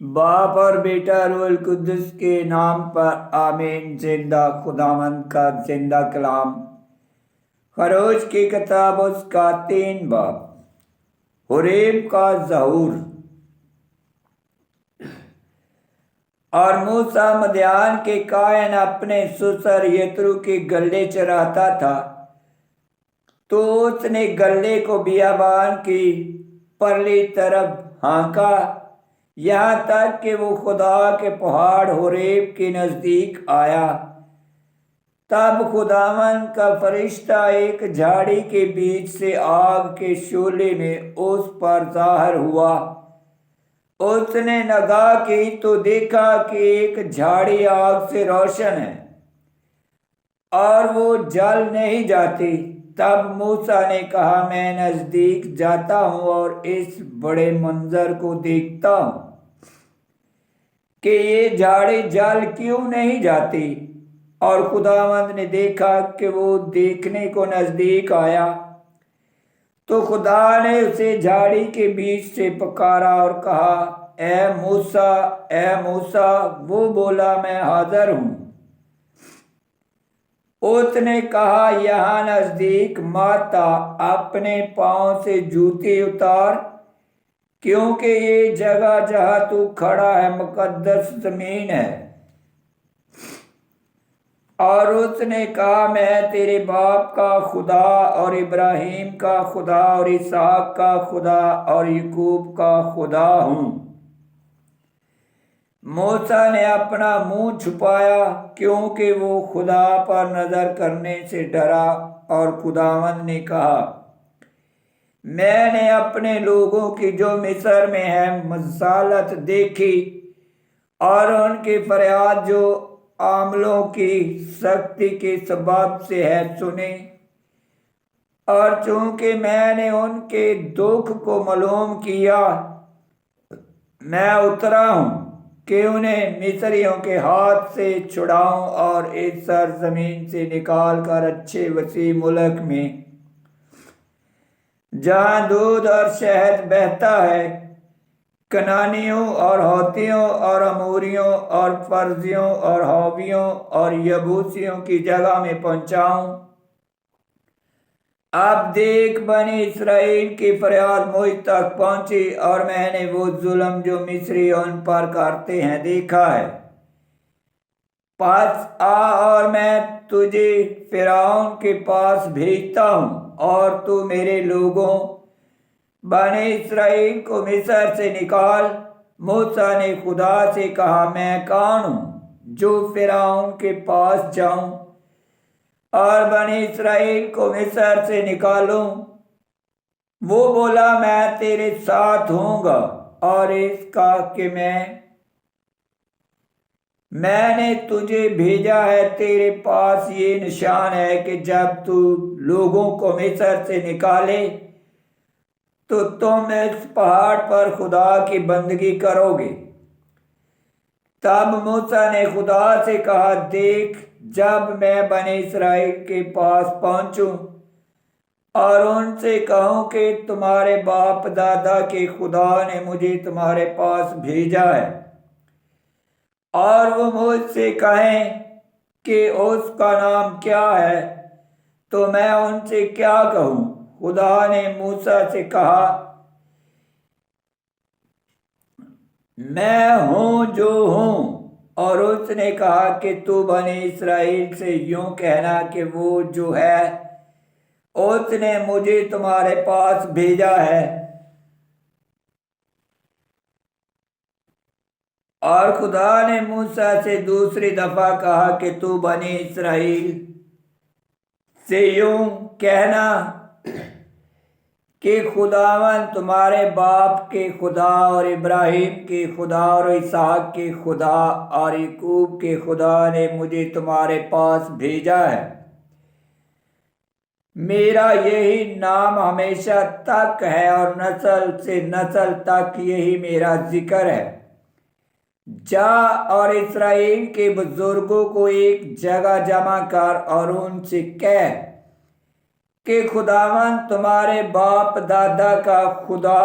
باپ اور بیٹا روح القدس کے نام پر آمین۔ زندہ خداوند کا زندہ کلام۔ خروج کی کتاب اس کا 3 باب۔ حریب کا ظہور۔ اور موسیٰ مدیان کے کائن اپنے سسر یترو کے گلے چراتا تھا، تو اس نے گلے کو بیابان کی پرلی طرف ہانکا، یہاں تک کہ وہ خدا کے پہاڑ حریب کے نزدیک آیا۔ تب خداوند کا فرشتہ ایک جھاڑی کے بیچ سے آگ کے شعلے میں اس پر ظاہر ہوا۔ اس نے نگاہ کی تو دیکھا کہ ایک جھاڑی آگ سے روشن ہے اور وہ جل نہیں جاتی۔ تب موسیٰ نے کہا، میں نزدیک جاتا ہوں اور اس بڑے منظر کو دیکھتا ہوں کہ یہ جھاڑی جل کیوں نہیں جاتی۔ اور خداوند نے دیکھا کہ وہ دیکھنے کو نزدیک آیا، تو خدا نے اسے جھاڑی کے بیچ سے پکارا اور کہا، اے موسیٰ، اے موسیٰ۔ وہ بولا، میں حاضر ہوں۔ اس نے کہا، یہاں نزدیک مت آ، اپنے پاؤں سے جوتی اتار، کیونکہ یہ جگہ جہاں تو کھڑا ہے مقدس زمین ہے۔ اور اس نے کہا، میں تیرے باپ کا خدا اور ابراہیم کا خدا اور اسحاق کا خدا اور یعقوب کا خدا ہوں۔ موسیٰ نے اپنا منہ چھپایا کیونکہ وہ خدا پر نظر کرنے سے ڈرا، اور خداوند نے کہا، میں نے اپنے لوگوں کی جو مصر میں ہے مذلت دیکھی، اور ان کی فریاد جو عاملوں کی سختی کے سبب سے ہے سنی۔ اور چونکہ میں نے ان کے دکھ کو معلوم کیا، میں اترا ہوں کہ انہیں مصریوں کے ہاتھ سے چھڑاؤں اور اس سرزمین سے نکال کر اچھے وسیع ملک میں، جہاں دودھ اور شہد بہتا ہے، کنانیوں اور ہوتیوں اور اموریوں اور فرزیوں اور حویوں اور یبوسیوں کی جگہ میں پہنچاؤں۔ اب دیکھ، بنی اسرائیل کی فریاد مجھ تک پہنچی، اور میں نے وہ ظلم جو مصری ان پر کرتے ہیں دیکھا ہے۔ پس آ اور میں تجھے فرعون کے پاس بھیجتا ہوں، اور تو میرے لوگوں بنی اسرائیل کو مصر سے نکال۔ موسیٰ نے خدا سے کہا، میں کون ہوں جو فرعون کے پاس جاؤں اور بنی اسرائیل کو مصر سے نکالوں؟ وہ بولا، میں تیرے ساتھ ہوں گا، اور اس کا کہ میں نے تجھے بھیجا ہے۔ تیرے پاس یہ نشان ہے کہ جب تو لوگوں کو مصر سے نکالے تو تم اس پہاڑ پر خدا کی بندگی کرو گے۔ تب موسیٰ نے خدا سے کہا، دیکھ، جب میں بنی اسرائیل کے پاس پہنچوں اور ان سے کہوں کہ تمہارے باپ دادا کے خدا نے مجھے تمہارے پاس بھیجا ہے، اور وہ مجھ سے کہیں کہ اس کا نام کیا ہے، تو میں ان سے کیا کہوں؟ خدا نے موسیٰ سے کہا، میں ہوں جو ہوں۔ اور اس نے کہا کہ تو بنی اسرائیل سے یوں کہنا کہ وہ جو ہے اس نے مجھے تمہارے پاس بھیجا ہے۔ اور خدا نے موسیٰ سے دوسری دفعہ کہا کہ تو بنی اسرائیل سے یوں کہنا کہ خداوند تمہارے باپ کے خدا اور ابراہیم کے خدا اور اسحاق کے خدا اور یعقوب کے خدا نے مجھے تمہارے پاس بھیجا ہے۔ میرا یہی نام ہمیشہ تک ہے، اور نسل سے نسل تک یہی میرا ذکر ہے۔ جا اور اسرائیل کے بزرگوں کو ایک جگہ جمع کر اور ان سے کہہ کہ خداوند تمہارے باپ دادا کا خدا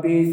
20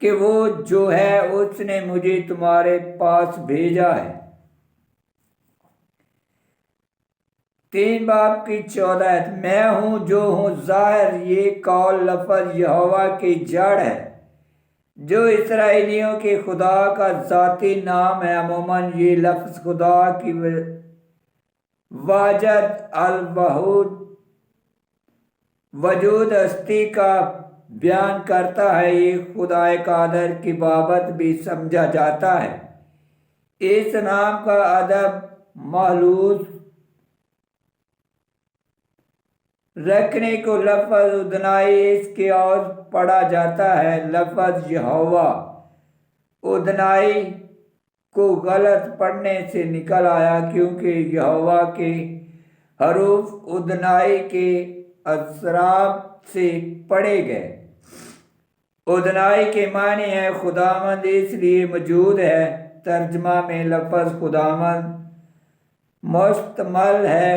کہ وہ جو ہے اس نے مجھے تمہارے پاس بھیجا ہے۔ 3 باب کی 14 میں ہوں جو ہوں ظاہر، یہ قول لفظ یہوہ کی جڑ ہے جو اسرائیلیوں کے خدا کا ذاتی نام ہے۔ عموماً یہ لفظ خدا کی واجد الوجود ہستی کا بیان کرتا ہے۔ یہ خدائے قادر کی بابت بھی سمجھا جاتا ہے۔ اس نام کا ادب محلوظ رکھنے کو لفظ ادنائی اس کے عوض پڑھا جاتا ہے۔ لفظ یہوہ ادنائی کو غلط پڑھنے سے نکل آیا کیونکہ یہوہ کے حروف ادنائی کے اضراب سے پڑھے گئے۔ ادنائی کے معنی ہے خداوند، اس لیے موجود ہے۔ ترجمہ میں لفظ خداوند مشتمل ہے۔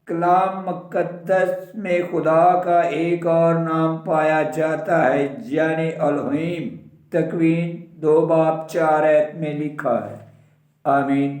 کلام مقدس میں خدا کا ایک اور نام پایا جاتا ہے یعنی الوہیم۔ تکوین 2 باب 4 میں لکھا ہے۔ آمین۔